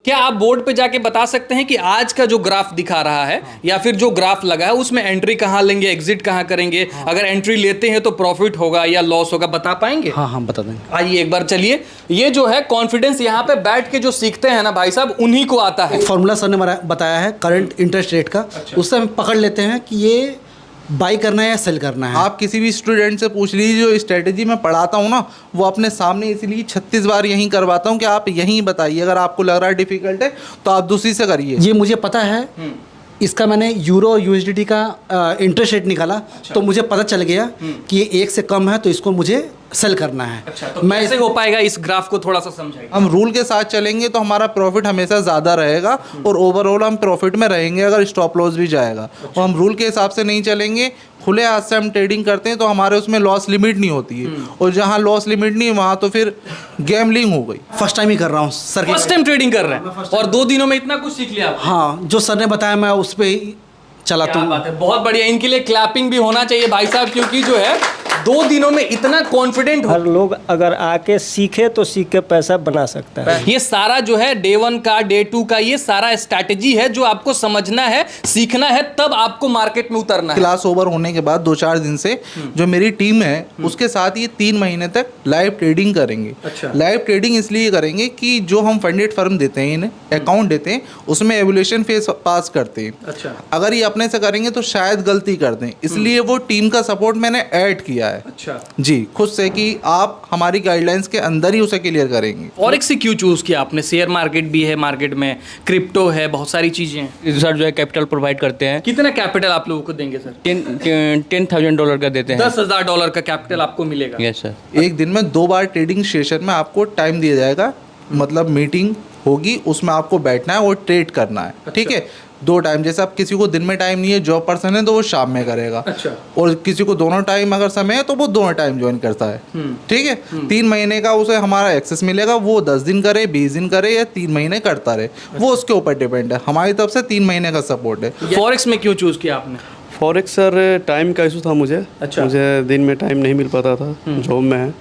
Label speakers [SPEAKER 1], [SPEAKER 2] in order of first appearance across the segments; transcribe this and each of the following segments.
[SPEAKER 1] क्या आप बोर्ड पे जाके बता सकते हैं कि आज का जो ग्राफ दिखा रहा है या फिर जो ग्राफ लगा है उसमें एंट्री कहाँ लेंगे, एग्जिट कहाँ करेंगे, अगर एंट्री लेते हैं तो प्रॉफिट होगा या लॉस होगा, बता पाएंगे?
[SPEAKER 2] हाँ हाँ बता देंगे।
[SPEAKER 1] आइए एक बार चलिए। ये जो है कॉन्फिडेंस यहाँ पे बैठ के जो सीखते हैं ना भाई साहब, उन्हीं को आता है।
[SPEAKER 2] फॉर्मूला सर ने बताया है करंट इंटरेस्ट रेट का, उससे हम पकड़ लेते हैं कि ये बाई करना है या सेल करना है।
[SPEAKER 3] आप किसी भी स्टूडेंट से पूछ लीजिए, जो स्ट्रेटेजी मैं पढ़ाता हूँ ना वो अपने सामने इसलिए 36 बार यहीं करवाता हूँ कि आप यहीं बताइए, अगर आपको लग रहा है डिफिकल्ट है तो आप दूसरी से करिए।
[SPEAKER 2] ये मुझे पता है, इसका मैंने यूरो यूएसडीटी का इंटरेस्ट रेट निकाला। तो मुझे पता चल गया कि ये 1 से कम है तो इसको मुझे सेल करना है।
[SPEAKER 1] तो मैं कैसे हो पाएगा, इस ग्राफ को थोड़ा सा समझाइए।
[SPEAKER 3] हम रूल के साथ चलेंगे तो हमारा प्रॉफिट हमेशा ज़्यादा रहेगा और ओवरऑल हम प्रॉफिट में रहेंगे अगर स्टॉप लॉस भी जाएगा। और हम रूल के हिसाब से नहीं चलेंगे, खुले हाथ से हम ट्रेडिंग करते हैं तो हमारे उसमें लॉस लिमिट नहीं होती है, और जहाँ लॉस लिमिट नहीं है वहाँ तो फिर गैम्बलिंग हो गई।
[SPEAKER 2] फर्स्ट टाइम ही कर रहा हूँ सर।
[SPEAKER 1] फर्स्ट टाइम ट्रेडिंग कर रहे हैं और 2 दिनों में इतना कुछ सीख लिया आप?
[SPEAKER 2] हाँ, जो सर ने बताया मैं उस पर ही चलाता हूँ।
[SPEAKER 1] बात है, बहुत बढ़िया। इनके लिए क्लैपिंग भी होना चाहिए भाई साहब, क्योंकि जो है 2 दिनों में इतना कॉन्फिडेंट हो।
[SPEAKER 4] हर लोग अगर आके सीखे तो सीख के पैसा बना सकता है।
[SPEAKER 1] ये सारा जो है डे 1 का, डे 2 का, ये सारा स्ट्रैटेजी है जो आपको समझना है, सीखना है, तब आपको मार्केट में उतरना है।
[SPEAKER 3] क्लास ओवर होने के बाद 2-4 दिन से जो मेरी टीम है उसके साथ ये 3 महीने तक लाइव ट्रेडिंग करेंगे।
[SPEAKER 1] अच्छा।
[SPEAKER 3] लाइव ट्रेडिंग इसलिए करेंगे कि जो हम फंडेड फर्म देते हैं, इन्हें अकाउंट देते हैं, उसमें एवोल्यूशन फेज पास करते हैं।
[SPEAKER 1] अच्छा।
[SPEAKER 3] अगर ये अपने से करेंगे तो शायद गलती कर दें, इसलिए वो टीम का सपोर्ट मैंने ऐड किया है।
[SPEAKER 1] अच्छा
[SPEAKER 3] जी, खुद से कि आप हमारी गाइडलाइंस के अंदर ही उसे क्लियर करेंगे।
[SPEAKER 1] फॉरेक्स से क्यों चूज किया आपने? शेयर मार्केट भी है, मार्केट में क्रिप्टो है, बहुत सारी चीजें हैं।
[SPEAKER 5] सर जो है कैपिटल प्रोवाइड करते हैं।
[SPEAKER 1] कितना कैपिटल आप लोगों को देंगे सर?
[SPEAKER 5] $10,000 का देते हैं।
[SPEAKER 1] $10,000 का कैपिटल आपको मिलेगा।
[SPEAKER 5] Yes sir.
[SPEAKER 3] एक दिन में 2 बार ट्रेडिंग सेशन में आपको टाइम दिया जाएगा, मतलब मीटिंग होगी, उसमें आपको बैठना है और ट्रेड करना है। ठीक है, 2 टाइम। जैसे आप किसी को दिन में टाइम नहीं है, जॉब पर्सन है, तो वो शाम में करेगा।
[SPEAKER 1] अच्छा।
[SPEAKER 3] और किसी को दोनों टाइम अगर समय है तो वो दोनों टाइम ज्वाइन करता है। ठीक है, 3 महीने का उसे हमारा एक्सेस मिलेगा। वो 10 दिन करे, 20 दिन करे या 3 महीने करता रहे, वो उसके ऊपर डिपेंड है। हमारी तरफ से 3 महीने का सपोर्ट है।
[SPEAKER 1] फॉरेक्स में क्यों चूज किया आपने?
[SPEAKER 6] फॉरेक्स सर टाइम का इशू था मुझे।
[SPEAKER 1] अच्छा।
[SPEAKER 6] मुझे दिन में टाइम नहीं मिल पाता था, जॉब में है,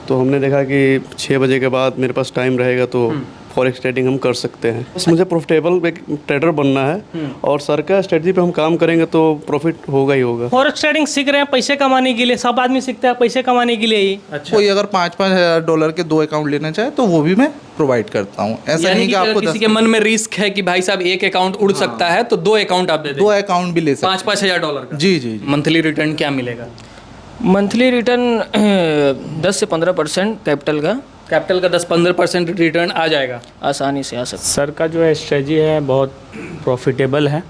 [SPEAKER 6] तो हमने देखा कि 6 बजे के बाद मेरे पास टाइम रहेगा तो फॉरेक्स ट्रेडिंग हम कर सकते हैं। बस मुझे प्रॉफिटेबल एक ट्रेडर बनना है और सर का स्ट्रेटजी पे हम काम करेंगे तो प्रॉफिट होगा ही होगा।
[SPEAKER 4] फॉरेक्स ट्रेडिंग सीख रहे हैं पैसे कमाने के लिए, सब आदमी सीखता है पैसे कमाने के लिए ही।
[SPEAKER 1] अच्छा।
[SPEAKER 3] कोई अगर $5,000 के 2 अकाउंट लेना चाहे तो वो भी मैं प्रोवाइड करता हूँ। ऐसा
[SPEAKER 1] यानी
[SPEAKER 3] नहीं कि आपको
[SPEAKER 1] किसी के मन में रिस्क है कि भाई साहब 1 अकाउंट उड़ सकता है तो 2 अकाउंट आप दे दें।
[SPEAKER 3] 2 अकाउंट भी ले सकते हैं।
[SPEAKER 1] $5,000 का।
[SPEAKER 3] जी जी जी।
[SPEAKER 1] मंथली रिटर्न क्या मिलेगा?
[SPEAKER 7] मंथली रिटर्न 10 से 15% कैपिटल का 10-15% रिटर्न आ जाएगा, आसानी से आ सकता है।
[SPEAKER 4] सर का जो है स्ट्रेटजी है बहुत प्रॉफिटेबल है,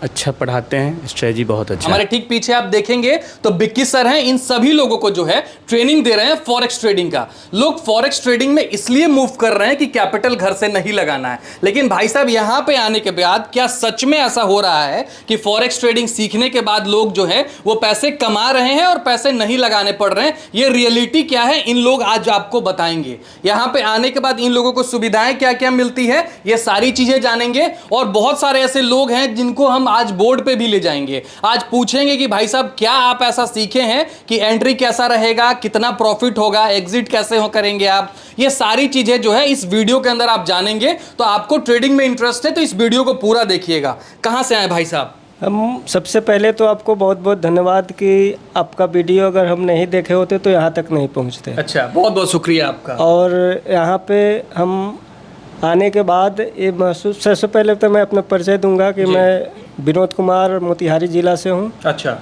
[SPEAKER 4] अच्छा पढ़ाते हैं, स्ट्रेटजी बहुत अच्छा
[SPEAKER 1] हमारे ठीक पीछे आप देखेंगे तो बिक्की सर हैं। इन सभी लोगों को जो है ट्रेनिंग दे रहे हैं फॉरेक्स ट्रेडिंग का। लोग फॉरेक्स ट्रेडिंग में इसलिए मूव कर रहे हैं कि कैपिटल घर से नहीं लगाना है, लेकिन भाई साहब यहां पे आने के बाद क्या सच में ऐसा हो रहा है कि फॉरेक्स ट्रेडिंग सीखने के बाद लोग जो है वो पैसे कमा रहे हैं और पैसे नहीं लगाने पड़ रहे हैं? ये रियलिटी क्या है, इन लोग आज आपको बताएंगे। यहां पे आने के बाद इन लोगों को सुविधाएं क्या क्या मिलती है, ये सारी चीजें जानेंगे। और बहुत सारे ऐसे लोग हैं जिनको हम आज बोर्ड पे भी ले जाएंगे। आज पूछेंगे कि भाई साहब क्या आप ऐसा सीखे हैं कि एंट्री कैसा रहेगा, कितना प्रॉफिट होगा, एग्जिट कैसे हो करेंगे आप, ये सारी चीजें जो है इस वीडियो के अंदर आप जानेंगे। तो आपको ट्रेडिंग में इंटरेस्ट है तो इस वीडियो को पूरा देखिएगा। कहां से आए भाई साहब?
[SPEAKER 4] हम सबसे पहले तो आपको बहुत बहुत धन्यवाद कि आपका वीडियो अगर हम नहीं देखे होते तो यहाँ तक नहीं पहुँचते।
[SPEAKER 1] अच्छा, बहुत बहुत शुक्रिया आपका।
[SPEAKER 4] और यहाँ पे हम आने के बाद ये महसूस, सबसे पहले तो मैं अपना परिचय दूंगा कि मैं विनोद कुमार मोतिहारी ज़िला से हूँ।
[SPEAKER 1] अच्छा।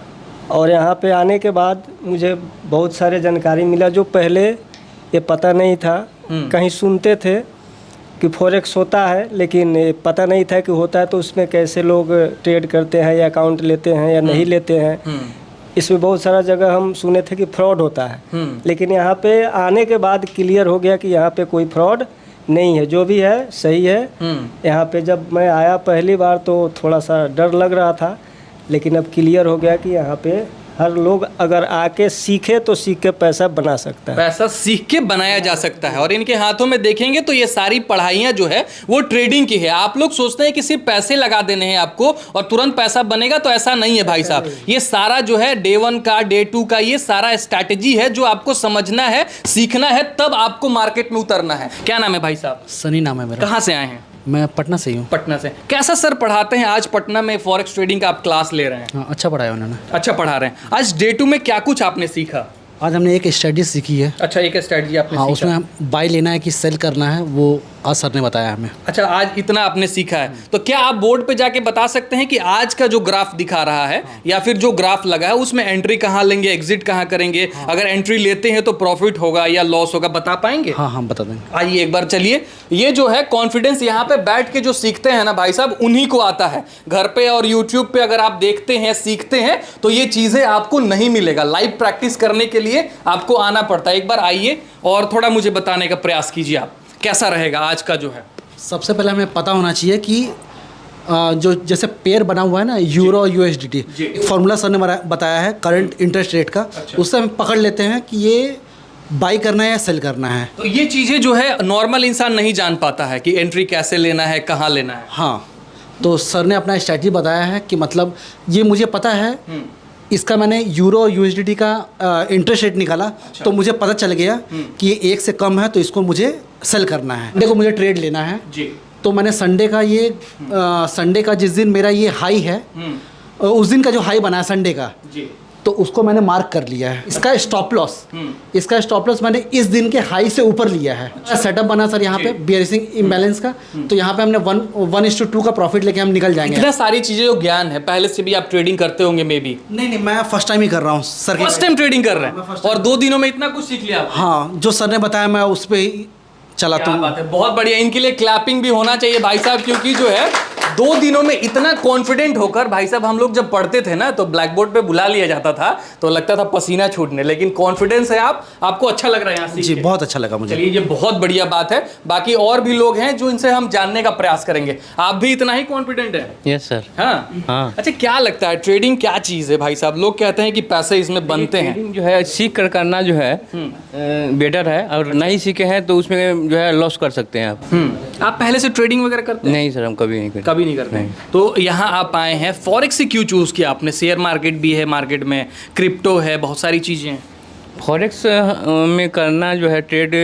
[SPEAKER 4] और यहाँ पे आने के बाद मुझे बहुत सारे जानकारी मिला जो पहले ये पता नहीं था। कहीं सुनते थे कि फॉरेक्स होता है, लेकिन ये पता नहीं था कि होता है तो उसमें कैसे लोग ट्रेड करते हैं या अकाउंट लेते हैं या नहीं लेते हैं। इसमें बहुत सारा जगह हम सुने थे कि फ्रॉड होता है, लेकिन यहाँ पे आने के बाद क्लियर हो गया कि यहाँ पे कोई फ्रॉड नहीं है, जो भी है सही है। यहाँ पे जब मैं आया पहली बार तो थोड़ा सा डर लग रहा था, लेकिन अब क्लियर हो गया कि यहाँ पे हर लोग अगर आके सीखे तो सीख के पैसा बना सकता है।
[SPEAKER 1] पैसा सीख के बनाया जा सकता है। और इनके हाथों में देखेंगे तो ये सारी पढ़ाइयाँ जो है वो ट्रेडिंग की है। आप लोग सोचते हैं कि सिर्फ पैसे लगा देने हैं आपको और तुरंत पैसा बनेगा, तो ऐसा नहीं है भाई साहब। ये सारा जो है डे 1 का, डे 2 का, ये सारा स्ट्रैटेजी है जो आपको समझना है, सीखना है, तब आपको मार्केट में उतरना है। क्या नाम है भाई साहब?
[SPEAKER 2] सनी नाम है मेरा।
[SPEAKER 1] कहाँ से आए हैं?
[SPEAKER 2] मैं पटना से ही हूँ।
[SPEAKER 1] पटना से। कैसा सर पढ़ाते हैं आज पटना में फॉरेक्स ट्रेडिंग का आप क्लास ले रहे हैं?
[SPEAKER 2] हाँ, अच्छा पढ़ाया उन्होंने।
[SPEAKER 1] अच्छा पढ़ा रहे हैं। आज डे 2 में क्या कुछ आपने सीखा?
[SPEAKER 2] आज हमने एक स्ट्रेटजी सीखी है।
[SPEAKER 1] अच्छा, एक स्ट्रेटजी आपने
[SPEAKER 2] हाँ,
[SPEAKER 1] सीखा।
[SPEAKER 2] उसमें बाय लेना है कि सेल करना है, वो आज सर ने बताया हमें।
[SPEAKER 1] अच्छा, आज इतना आपने सीखा है। तो क्या आप बोर्ड पे जाके बता सकते हैं कि आज का जो ग्राफ दिखा रहा है या फिर जो ग्राफ लगा है उसमें एंट्री कहाँ लेंगे, एग्जिट कहाँ करेंगे? अगर एंट्री लेते हैं तो प्रॉफिट होगा या लॉस होगा, बता पाएंगे?
[SPEAKER 2] हाँ, हम बता देंगे।
[SPEAKER 1] आइए एक बार चलिए। ये जो है कॉन्फिडेंस यहाँ पे बैठ के जो सीखते हैं ना भाई साहब, उन्हीं को आता है। घर पे और यूट्यूब पे अगर आप देखते हैं, सीखते हैं, तो ये चीजें आपको नहीं मिलेगा। लाइव प्रैक्टिस करने के लिए आपको आना पड़ता है। एक बार आइए और थोड़ा मुझे बताने का प्रयास कीजिए आप, कैसा रहेगा आज का जो है।
[SPEAKER 2] सबसे पहले हमें पता होना चाहिए कि जो जैसे पेयर बना हुआ है ना, यूरो यूएसडीटी, फॉर्मूला सर ने बताया है करंट इंटरेस्ट रेट का। उससे हम पकड़ लेते हैं कि ये बाई करना है या सेल करना है।
[SPEAKER 1] तो ये चीजें जो है नॉर्मल इंसान नहीं जान पाता है कि एंट्री कैसे लेना है, कहाँ लेना है।
[SPEAKER 2] हाँ, तो सर ने अपना स्ट्रैटेजी बताया है कि मतलब ये मुझे पता है, इसका मैंने यूरो यूएसडीटी का इंटरेस्ट रेट निकाला। तो मुझे पता चल गया कि ये 1 से कम है तो इसको मुझे सेल करना है। देखो, मुझे ट्रेड लेना है
[SPEAKER 1] जी।
[SPEAKER 2] तो मैंने संडे का जिस दिन मेरा ये हाई है, उस दिन का जो हाई बना है संडे का
[SPEAKER 1] जी,
[SPEAKER 2] तो उसको मैंने मार्क कर लिया है। इसका स्टॉप लॉस मैंने इस दिन के हाई से ऊपर लिया है। सेटअप बना सर यहाँ पे बियरिंग इम्बैलेंस का, तो यहाँ पे हमने 1:2 का प्रॉफिट लेके हम निकल जाएंगे।
[SPEAKER 1] इतना सारी चीजें जो ज्ञान है, पहले से भी आप ट्रेडिंग करते होंगे मे बी?
[SPEAKER 2] नहीं, मैं फर्स्ट टाइम ही कर रहा हूँ सर।
[SPEAKER 1] फर्स्ट टाइम ट्रेडिंग कर रहे हैं और 2 दिनों में इतना कुछ सीख लिया आप?
[SPEAKER 2] हाँ, जो सर ने बताया मैं उस पर ही चलाता
[SPEAKER 1] क्या
[SPEAKER 2] हूँ।
[SPEAKER 1] बात है, बहुत बढ़िया। इनके लिए क्लैपिंग भी होना चाहिए भाई साहब, क्योंकि जो है 2 दिनों में इतना कॉन्फिडेंट होकर, भाई साहब हम लोग जब पढ़ते थे ना तो ब्लैक बोर्ड पे बुला लिया जाता था तो लगता था पसीना छूटने, लेकिन कॉन्फिडेंस है आपको अच्छा लग रहा है यहाँ सीख
[SPEAKER 2] जी,
[SPEAKER 1] के?
[SPEAKER 2] बहुत अच्छा लगा मुझे।
[SPEAKER 1] चलिए, ये बहुत बढ़िया बात है। बाकी और भी लोग हैं जो इनसे हम जानने का प्रयास करेंगे। आप भी इतना ही कॉन्फिडेंट है?
[SPEAKER 5] Yes sir.
[SPEAKER 1] हाँ। अच्छा, क्या लगता है ट्रेडिंग क्या चीज़ है भाई साहब? लोग कहते हैं कि पैसे इसमें बनते हैं।
[SPEAKER 5] ट्रेडिंग जो है सीख कर करना जो है बेटर है, और नहीं सीखे हैं तो उसमें जो है लॉस कर सकते हैं आप।
[SPEAKER 1] आप पहले से ट्रेडिंग वगैरह करते हैं?
[SPEAKER 5] नहीं सर, हम कभी नहीं करते।
[SPEAKER 1] कभी नहीं करते। तो यहाँ आप आए हैं, फॉरेक्स से क्यों चूज़ किया आपने? शेयर मार्केट भी है, मार्केट में क्रिप्टो है, बहुत सारी चीज़ें हैं।
[SPEAKER 5] फॉरेक्स में करना जो है ट्रेड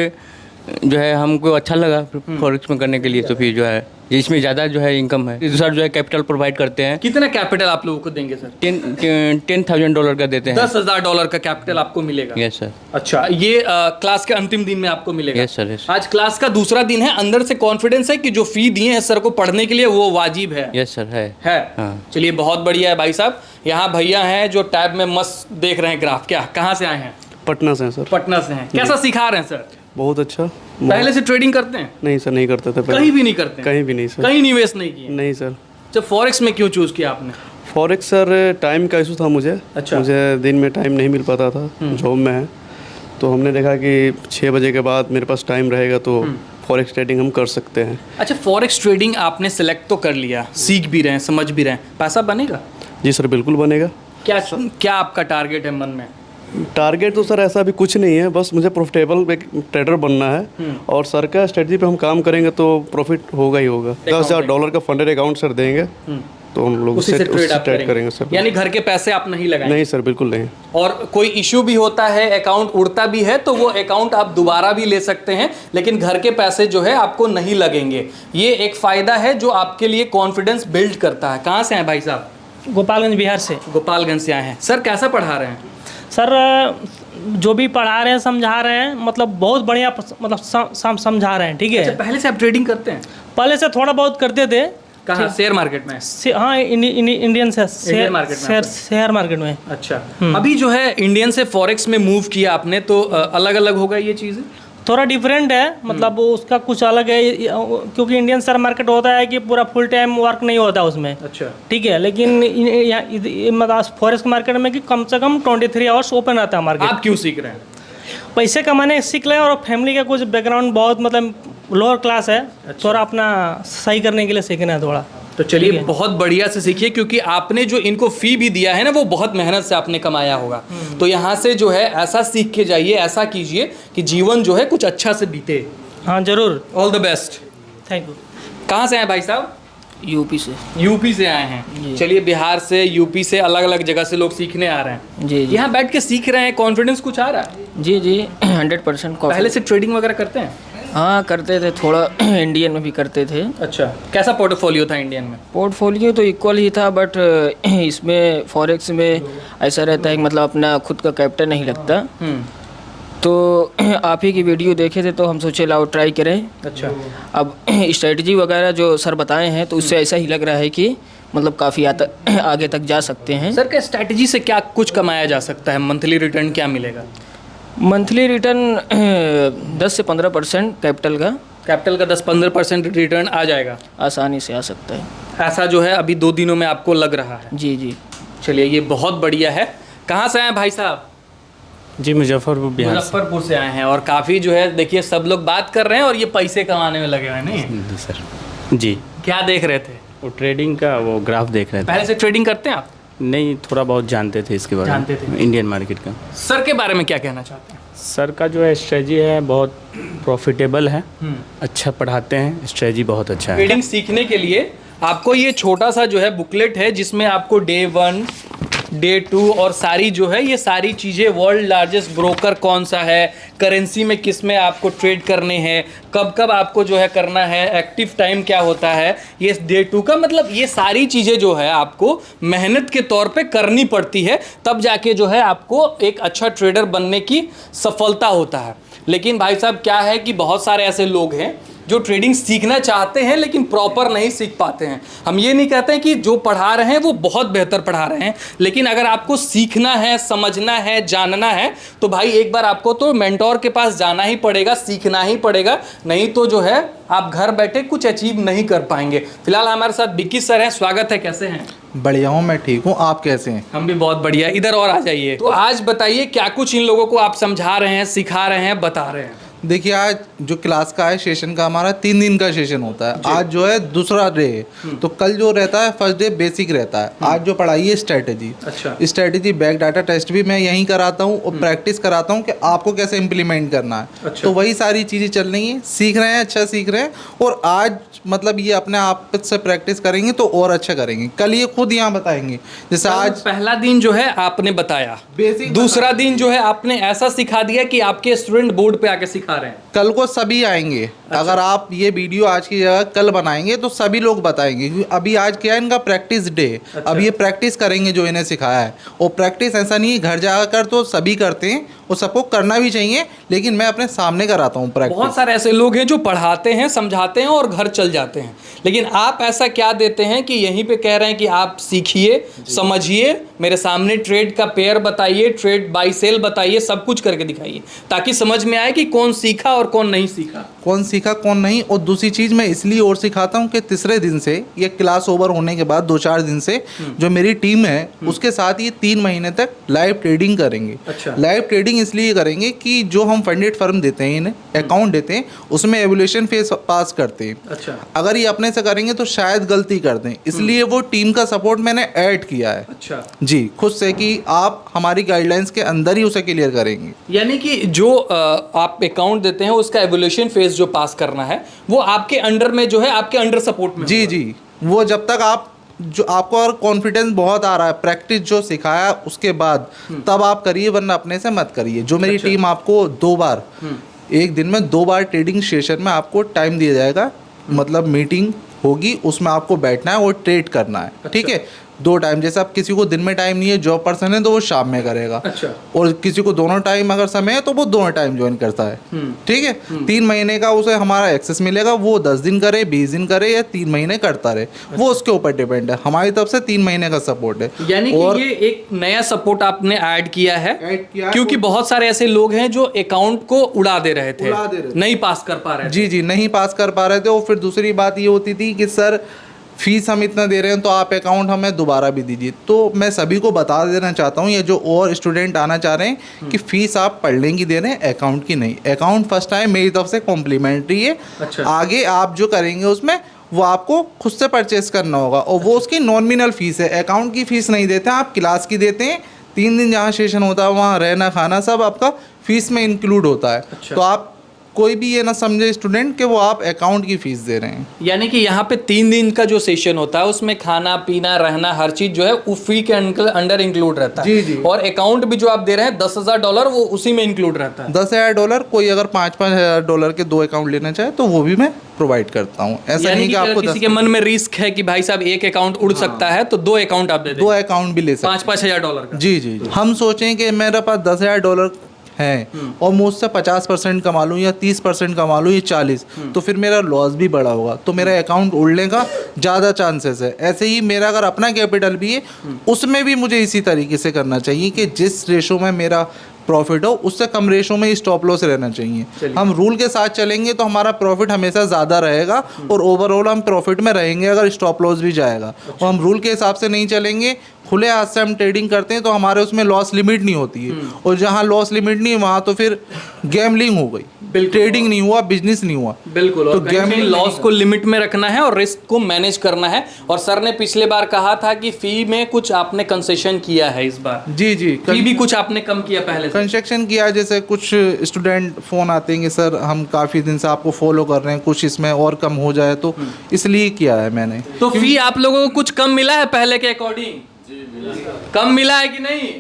[SPEAKER 5] जो है हमको अच्छा लगा फॉरेक्स में करने के लिए, तो फिर जो है इसमें ज़्यादा जो है इनकम है। दूसरा जो है कैपिटल प्रोवाइड करते हैं।
[SPEAKER 1] कितना कैपिटल आप लोगों को देंगे सर?
[SPEAKER 5] $10,000 का देते हैं।
[SPEAKER 1] $10,000 का कैपिटल आपको मिलेगा?
[SPEAKER 5] Yes sir.
[SPEAKER 1] अच्छा, ये क्लास के अंतिम दिन में आपको मिलेगा?
[SPEAKER 5] Yes sir, yes.
[SPEAKER 1] आज क्लास का दूसरा दिन है। अंदर से कॉन्फिडेंस है कि जो फी दिए हैं सर को पढ़ने के लिए वो वाजिब है?
[SPEAKER 5] यस सर, है।
[SPEAKER 1] हाँ। चलिए, बहुत बढ़िया है भाई साहब। यहाँ भैया हैं जो टैब में मस्त देख रहे हैं ग्राफ। क्या, कहाँ से आए हैं?
[SPEAKER 6] पटना से हैं सर।
[SPEAKER 1] पटना से हैं। कैसा सिखा रहे हैं सर?
[SPEAKER 6] बहुत अच्छा।
[SPEAKER 1] पहले से ट्रेडिंग करते हैं?
[SPEAKER 6] नहीं सर, नहीं करते थे पहले।
[SPEAKER 1] कहीं भी नहीं करते हैं?
[SPEAKER 6] कहीं भी नहीं सर।
[SPEAKER 1] कहीं निवेश नहीं किए?
[SPEAKER 6] नहीं सर।
[SPEAKER 1] जब फॉरेक्स में क्यों चूज किया आपने?
[SPEAKER 6] फॉरेक्स सर टाइम का इशू था मुझे।
[SPEAKER 1] अच्छा।
[SPEAKER 6] मुझे दिन में टाइम नहीं मिल पाता था, जॉब में है। तो हमने देखा कि 6 बजे के बाद मेरे पास टाइम रहेगा तो फॉरेक्स ट्रेडिंग हम कर सकते हैं।
[SPEAKER 1] अच्छा, फॉरेक्स ट्रेडिंग आपने सेलेक्ट तो कर लिया, सीख भी रहे हैं, समझ भी रहे हैं, पैसा बनेगा?
[SPEAKER 6] जी सर, बिल्कुल बनेगा।
[SPEAKER 1] क्या आपका टारगेट है मन में?
[SPEAKER 6] टारगेट तो सर ऐसा अभी कुछ नहीं है, बस मुझे प्रॉफिटेबल एक ट्रेडर बनना है और सर का स्ट्रेटजी पे हम काम करेंगे तो प्रॉफिट होगा ही होगा। $10,000 का फंडेड अकाउंट सर देंगे तो हम लोग
[SPEAKER 1] उसी से
[SPEAKER 6] ट्रेड करेंगे सर।
[SPEAKER 1] यानी घर के पैसे आप नहीं लगाएंगे?
[SPEAKER 6] नहीं सर, बिल्कुल नहीं।
[SPEAKER 1] और कोई इशू भी होता है, अकाउंट उड़ता भी है, तो वो अकाउंट आप दोबारा भी ले सकते हैं, लेकिन घर के पैसे जो है आपको नहीं लगेंगे। ये एक फ़ायदा है जो आपके लिए कॉन्फिडेंस बिल्ड करता है। कहाँ से हैं भाई साहब?
[SPEAKER 7] गोपालगंज बिहार से।
[SPEAKER 1] गोपालगंज से आए हैं। सर, कैसा पढ़ा रहे हैं?
[SPEAKER 8] सर जो भी पढ़ा रहे हैं, समझा रहे हैं, मतलब बहुत बढ़िया, मतलब समझा रहे हैं। ठीक है।
[SPEAKER 1] अच्छा, पहले से आप ट्रेडिंग करते हैं?
[SPEAKER 8] पहले से थोड़ा बहुत करते थे।
[SPEAKER 1] कहाँ? शेयर मार्केट में?
[SPEAKER 8] हाँ, इंडियन से शेयर मार्केट में।
[SPEAKER 1] अच्छा, अभी जो है इंडियन से फॉरेक्स में मूव किया आपने, तो अलग अलग होगा ये चीज़?
[SPEAKER 8] थोड़ा डिफरेंट है, मतलब उसका कुछ अलग है, क्योंकि इंडियन शेयर मार्केट होता है कि पूरा फुल टाइम वर्क नहीं होता उसमें।
[SPEAKER 1] अच्छा।
[SPEAKER 8] ठीक है, लेकिन मतलब फॉरेक्स मार्केट में कि कम से कम 23 आवर्स ओपन रहता है मार्केट।
[SPEAKER 1] आप क्यों सीख रहे हैं?
[SPEAKER 8] पैसे कमाने सीख लें, और फैमिली का कुछ बैकग्राउंड बहुत मतलब लोअर क्लास है। अच्छा। थोड़ा अपना सही करने के लिए सीखना है थोड़ा।
[SPEAKER 1] तो चलिए, बहुत बढ़िया से सीखिए, क्योंकि आपने जो इनको फ़ी भी दिया है ना, वो बहुत मेहनत से आपने कमाया होगा। तो यहाँ से जो है ऐसा सीख के जाइए, ऐसा कीजिए कि जीवन जो है कुछ अच्छा से बीते।
[SPEAKER 8] हाँ, ज़रूर।
[SPEAKER 1] All the best.
[SPEAKER 8] Thank you.
[SPEAKER 1] कहाँ से हैं भाई साहब?
[SPEAKER 7] यूपी से।
[SPEAKER 1] यूपी से आए हैं। चलिए, बिहार से, यूपी से, अलग अलग जगह से लोग सीखने आ रहे हैं।
[SPEAKER 7] जी।
[SPEAKER 1] यहाँ बैठ के सीख रहे हैं, कॉन्फिडेंस कुछ आ रहा है?
[SPEAKER 7] जी 100%
[SPEAKER 1] पहले से ट्रेडिंग वगैरह करते हैं?
[SPEAKER 7] हाँ करते थे, थोड़ा इंडियन में भी करते थे।
[SPEAKER 1] अच्छा, कैसा पोर्टफोलियो था इंडियन में?
[SPEAKER 7] पोर्टफोलियो तो इक्वल ही था, बट इसमें फॉरेक्स में ऐसा रहता है कि मतलब अपना खुद का कैपिटल नहीं लगता। तो आप ही की वीडियो देखे थे तो हम सोचे लाओ ट्राई करें।
[SPEAKER 1] अच्छा,
[SPEAKER 7] अब स्ट्रेटजी वगैरह जो सर बताए हैं तो उससे ऐसा ही लग रहा है कि मतलब काफ़ी आगे तक जा सकते हैं।
[SPEAKER 1] सर क्या स्ट्रैटेजी से क्या कुछ कमाया जा सकता है? मंथली रिटर्न क्या मिलेगा?
[SPEAKER 7] मंथली रिटर्न 10 से 15% कैपिटल
[SPEAKER 1] का 10-15% रिटर्न आ जाएगा,
[SPEAKER 7] आसानी से आ सकता है।
[SPEAKER 1] ऐसा जो है अभी 2 दिनों में आपको लग रहा है?
[SPEAKER 7] जी जी।
[SPEAKER 1] चलिए, ये बहुत बढ़िया है। कहाँ से आए हैं भाई साहब?
[SPEAKER 9] जी मुजफ्फरपुर, बिहार से।
[SPEAKER 1] मुजफ्फरपुर से आए हैं, और काफ़ी जो है देखिए सब लोग बात कर रहे हैं और ये पैसे कमाने में लगे हुए हैं। नहीं
[SPEAKER 9] जी सर। जी,
[SPEAKER 1] क्या देख रहे थे?
[SPEAKER 9] वो ट्रेडिंग का वो ग्राफ देख रहे थे।
[SPEAKER 1] पहले से ट्रेडिंग करते हैं आप?
[SPEAKER 9] नहीं, थोड़ा बहुत जानते थे इसके बारे में,
[SPEAKER 1] जानते थे।
[SPEAKER 9] इंडियन मार्केट का।
[SPEAKER 1] सर के बारे में क्या कहना चाहते हैं?
[SPEAKER 9] सर का जो है स्ट्रेटजी है बहुत प्रॉफिटेबल है, अच्छा पढ़ाते हैं, स्ट्रेटजी बहुत अच्छा है।
[SPEAKER 1] ट्रेडिंग सीखने के लिए आपको ये छोटा सा जो है बुकलेट है जिसमें आपको डे 1, डे 2 और सारी जो है ये सारी चीज़ें, वर्ल्ड लार्जेस्ट ब्रोकर कौन सा है, करेंसी में किस में आपको ट्रेड करने हैं, कब कब आपको जो है करना है, एक्टिव टाइम क्या होता है, ये डे 2 का मतलब ये सारी चीज़ें जो है आपको मेहनत के तौर पे करनी पड़ती है, तब जाके जो है आपको एक अच्छा ट्रेडर बनने की सफलता होता है। लेकिन भाई साहब क्या है कि बहुत सारे ऐसे लोग हैं जो ट्रेडिंग सीखना चाहते हैं लेकिन प्रॉपर नहीं सीख पाते हैं। हम ये नहीं कहते हैं कि जो पढ़ा रहे हैं वो बहुत बेहतर पढ़ा रहे हैं, लेकिन अगर आपको सीखना है, समझना है, जानना है तो भाई एक बार आपको तो मेंटोर के पास जाना ही पड़ेगा, सीखना ही पड़ेगा, नहीं तो जो है आप घर बैठे कुछ अचीव नहीं कर पाएंगे। फिलहाल हमारे साथ बिक्की सर हैं, स्वागत है। कैसे हैं?
[SPEAKER 3] बढ़िया हूँ, मैं ठीक हूँ, आप कैसे हैं?
[SPEAKER 1] हम भी बहुत बढ़िया। इधर और आ जाइए। तो आज बताइए क्या कुछ इन लोगों को आप समझा रहे हैं, सिखा रहे हैं, बता रहे हैं?
[SPEAKER 3] देखिए, आज जो क्लास का है सेशन का हमारा 3 दिन का सेशन होता है। आज जो है दूसरा डे है, तो कल जो रहता है फर्स्ट डे बेसिक रहता है। आज जो पढ़ाई है स्ट्रेटेजी।
[SPEAKER 1] अच्छा।
[SPEAKER 3] स्ट्रेटेजी बैक डाटा टेस्ट भी मैं यहीं कराता हूँ और प्रैक्टिस कराता हूँ कि आपको कैसे इम्प्लीमेंट करना है।
[SPEAKER 1] अच्छा।
[SPEAKER 3] तो वही सारी चीज़ें चल रही हैं, सीख रहे हैं, अच्छा सीख रहे हैं। और आज मतलब ये अपने आप से प्रैक्टिस करेंगे तो और अच्छा करेंगे। कल ये खुद यहाँ बताएंगे। जैसे आज
[SPEAKER 1] पहला दिन जो है आपने बताया,
[SPEAKER 3] बेसिक,
[SPEAKER 1] दूसरा दिन जो है आपने ऐसा सिखा दिया कि आपके स्टूडेंट बोर्ड पे आके सिखा रहे हैं।
[SPEAKER 3] कल को सभी आएंगे। अच्छा। अगर आप ये वीडियो आज की जगह कल बनाएंगे तो सभी लोग बताएंगे, क्योंकि अभी आज क्या है इनका प्रैक्टिस डे। अच्छा। अब ये प्रैक्टिस करेंगे जो इन्हें सिखाया है। और प्रैक्टिस ऐसा नहीं है घर जाकर तो सभी करते हैं और सबको करना भी चाहिए, लेकिन मैं अपने सामने कराता हूँ प्रैक्टिस।
[SPEAKER 1] बहुत सारे ऐसे लोग हैं जो पढ़ाते हैं, समझाते हैं और घर चल जाते हैं, लेकिन आप ऐसा क्या देते हैं कि यहीं पे कह रहे हैं कि आप सीखिए, समझिए, मेरे सामने ट्रेड का पेयर बताइए, ट्रेड बाई सेल बताइए, सब कुछ करके दिखाइए ताकि समझ में आए कि कौन सीखा और कौन नहीं सीखा,
[SPEAKER 3] कौन सीखा कौन नहीं। और दूसरी चीज़ मैं इसलिए और सिखाता हूँ कि तीसरे दिन से, ये क्लास ओवर होने के बाद 2-4 दिन से जो मेरी टीम है उसके साथ ये 3 महीने तक लाइव ट्रेडिंग करेंगे।
[SPEAKER 1] अच्छा।
[SPEAKER 3] लाइव ट्रेडिंग इसलिए करेंगे कि जो हम फंडेड फर्म देते हैं, इन्हें अकाउंट देते हैं, उसमें एवोल्यूशन फेज पास करते हैं।
[SPEAKER 1] अच्छा।
[SPEAKER 3] अगर ये अपने से करेंगे तो शायद गलती कर दें, इसलिए वो टीम का सपोर्ट मैंने ऐड किया है।
[SPEAKER 1] अच्छा
[SPEAKER 3] जी, खुद से कि आप हमारी गाइडलाइंस के अंदर ही उसे क्लियर करेंगे।
[SPEAKER 1] यानी कि जो आप अकाउंट देते हैं उसका एवोल्यूशन फेज जो पास करना है वो आपके अंडर में जो है, आपके अंडर सपोर्ट में।
[SPEAKER 3] जी जी, वो जब तक आप जो आपको और कॉन्फिडेंस बहुत आ रहा है, प्रैक्टिस जो सिखाया उसके बाद तब आप करिए, वरना अपने से मत करिए। जो मेरी टीम आपको 2 बार, एक दिन में 2 बार ट्रेडिंग सेशन में आपको टाइम दिया जाएगा, मतलब मीटिंग होगी, उसमें आपको बैठना है और ट्रेड करना है। ठीक है, 2 टाइम। जैसे अब किसी को दिन में टाइम नहीं है, जॉब पर्सन है, तो वो शाम में करेगा।
[SPEAKER 1] अच्छा।
[SPEAKER 3] और किसी को दोनों टाइम अगर समय है तो वो दोनों टाइम ज्वाइन करता है। ठीक है, 3 महीने का उसे हमारा एक्सेस मिलेगा। वो 10 दिन करे, 20 दिन करे या 3 महीने करता रहे, वो उसके ऊपर डिपेंड है। हमारी तरफ से 3 महीने का सपोर्ट है।
[SPEAKER 1] यानी कि ये एक नया सपोर्ट आपने ऐड किया है, क्योंकि बहुत सारे ऐसे लोग हैं जो अकाउंट को उड़ा दे रहे थे, नहीं पास कर पा रहे थे।
[SPEAKER 3] जी जी, नहीं पास कर पा रहे थे। और फिर दूसरी बात ये होती थी कि सर फीस हम इतना दे रहे हैं तो आप अकाउंट हमें दोबारा भी दीजिए। तो मैं सभी को बता देना चाहता हूँ, ये जो और स्टूडेंट आना चाह रहे हैं, कि फ़ीस आप पढ़ने की दे रहे हैं, अकाउंट की नहीं। अकाउंट फर्स्ट टाइम मेरी तरफ से कॉम्प्लीमेंट्री है।
[SPEAKER 1] अच्छा।
[SPEAKER 3] आगे आप जो करेंगे उसमें वो आपको खुद से परचेस करना होगा, और वो उसकी नॉमिनल फ़ीस है। अकाउंट की फ़ीस नहीं देते हैं, आप क्लास की देते हैं। 3 दिन जहाँ सेशन होता है वहाँ रहना खाना सब आपका फ़ीस में इंक्लूड होता है।
[SPEAKER 1] अच्छा।
[SPEAKER 3] तो आप कोई भी ये ना समझे स्टूडेंट कि वो आप अकाउंट की फीस दे रहे हैं।
[SPEAKER 1] यानी कि यहाँ पे 3 दिन का जो सेशन होता है उसमें खाना पीना रहना हर चीज जो है वो फी के अंडर इंक्लूड रहता है।
[SPEAKER 3] जी, जी।
[SPEAKER 1] और अकाउंट भी जो आप दे रहे हैं $10,000 वो उसी में इंक्लूड रहता है।
[SPEAKER 3] $10,000 कोई अगर $5,000 के 2 अकाउंट लेना चाहे तो वो भी मैं प्रोवाइड करता हूँ। ऐसा
[SPEAKER 1] यानी
[SPEAKER 3] नहीं कि
[SPEAKER 1] अगर
[SPEAKER 3] आपको
[SPEAKER 1] किसी के मन में रिस्क है कि भाई साहब एक अकाउंट उड़ सकता है तो 2 अकाउंट आप दे दें।
[SPEAKER 3] 2 अकाउंट भी ले सकते हैं।
[SPEAKER 1] $5,000 का।
[SPEAKER 3] जी जी जी। हम सोचें कि मेरे पास $10,000 है और मुझसे 50% कमा लूँ या 30% कमा लूँ या 40, तो फिर मेरा लॉस भी बड़ा होगा, तो मेरा अकाउंट उड़ने का ज़्यादा चांसेस है। ऐसे ही मेरा अगर अपना कैपिटल भी है उसमें भी मुझे इसी तरीके से करना चाहिए कि जिस रेशो में मेरा प्रॉफिट हो उससे कम रेशो में ही स्टॉप लॉस रहना चाहिए। हम रूल के साथ चलेंगे तो हमारा प्रॉफिट हमेशा ज़्यादा रहेगा और ओवरऑल हम प्रॉफिट में रहेंगे अगर स्टॉप लॉस भी जाएगा। और हम रूल के हिसाब से नहीं चलेंगे, खुले हाथ से हम ट्रेडिंग करते हैं तो हमारे उसमें लॉस लिमिट नहीं होती है, और जहाँ लॉस लिमिट नहीं वहाँ तो फिर गैम्बलिंग हो गई, ट्रेडिंग नहीं हुआ, बिजनेस नहीं हुआ।
[SPEAKER 1] बिल्कुल।
[SPEAKER 3] तो
[SPEAKER 1] और गैम्बलिंग लॉस को लिमिट में रखना है और रिस्क को मैनेज करना है। और सर ने पिछले बार कहा था कि फी में कुछ आपने कंसेशन किया है इस बार।
[SPEAKER 3] जी जी।
[SPEAKER 1] फी भी कुछ आपने कम किया पहले से।
[SPEAKER 3] कंस्ट्रक्शन किया, जैसे कुछ स्टूडेंट फ़ोन आते हैं कि सर हम काफ़ी दिन से आपको फॉलो कर रहे हैं, कुछ इसमें और कम हो जाए, तो इसलिए किया है मैंने।
[SPEAKER 1] तो फी आप लोगों को कुछ कम मिला है पहले के अकॉर्डिंग? कम मिला है कि नहीं?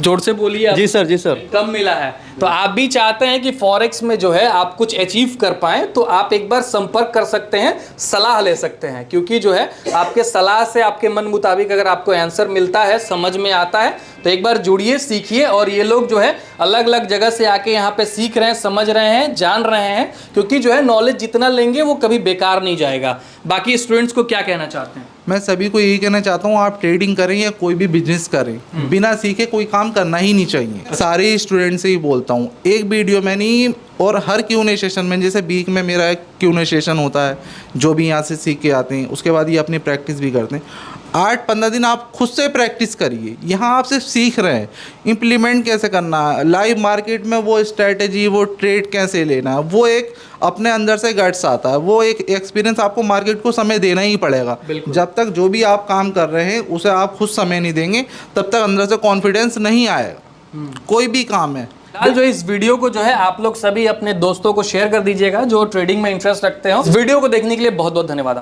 [SPEAKER 1] जोर से बोलिए आप।
[SPEAKER 5] जी सर, जी सर।
[SPEAKER 1] कम मिला है। तो आप भी चाहते हैं कि फॉरेक्स में जो है आप कुछ अचीव कर पाएं तो आप एक बार संपर्क कर सकते हैं, सलाह ले सकते हैं, क्योंकि जो है आपके सलाह से आपके मन मुताबिक अगर आपको आंसर मिलता है, समझ में आता है, तो एक बार जुड़िए, सीखिए। और ये लोग जो है अलग अलग जगह से आके यहाँ पे सीख रहे हैं, समझ रहे हैं, जान रहे हैं, क्योंकि जो है नॉलेज जितना लेंगे वो कभी बेकार नहीं जाएगा। बाकी स्टूडेंट्स को क्या कहना चाहते हैं?
[SPEAKER 3] मैं सभी को यही कहना चाहता हूँ, आप ट्रेडिंग करें या कोई भी बिजनेस करें, बिना सीखे कोई काम करना ही नहीं चाहिए। सारे स्टूडेंट से ही बोलता हूँ, एक वीडियो में नहीं और हर Q&A सेशन में, जैसे वीक में मेरा एक Q&A सेशन होता है, जो भी यहाँ से सीख के आते हैं उसके बाद ये अपनी प्रैक्टिस भी करते हैं। 8-15 दिन आप खुद से प्रैक्टिस करिए। यहाँ आप सिर्फ सीख रहे हैं इम्प्लीमेंट कैसे करना है, लाइव मार्केट में वो स्ट्रैटेजी, वो ट्रेड कैसे लेना है, वो एक अपने अंदर से गट्स आता है, वो एक एक्सपीरियंस आपको मार्केट को समय देना ही पड़ेगा। जब तक जो भी आप काम कर रहे हैं उसे आप खुद समय नहीं देंगे तब तक अंदर से कॉन्फिडेंस नहीं आएगा। कोई भी काम है।
[SPEAKER 1] जो इस वीडियो को जो है आप लोग सभी अपने दोस्तों को शेयर कर दीजिएगा जो ट्रेडिंग में इंटरेस्ट रखते हो। इस वीडियो को देखने के लिए बहुत बहुत धन्यवाद।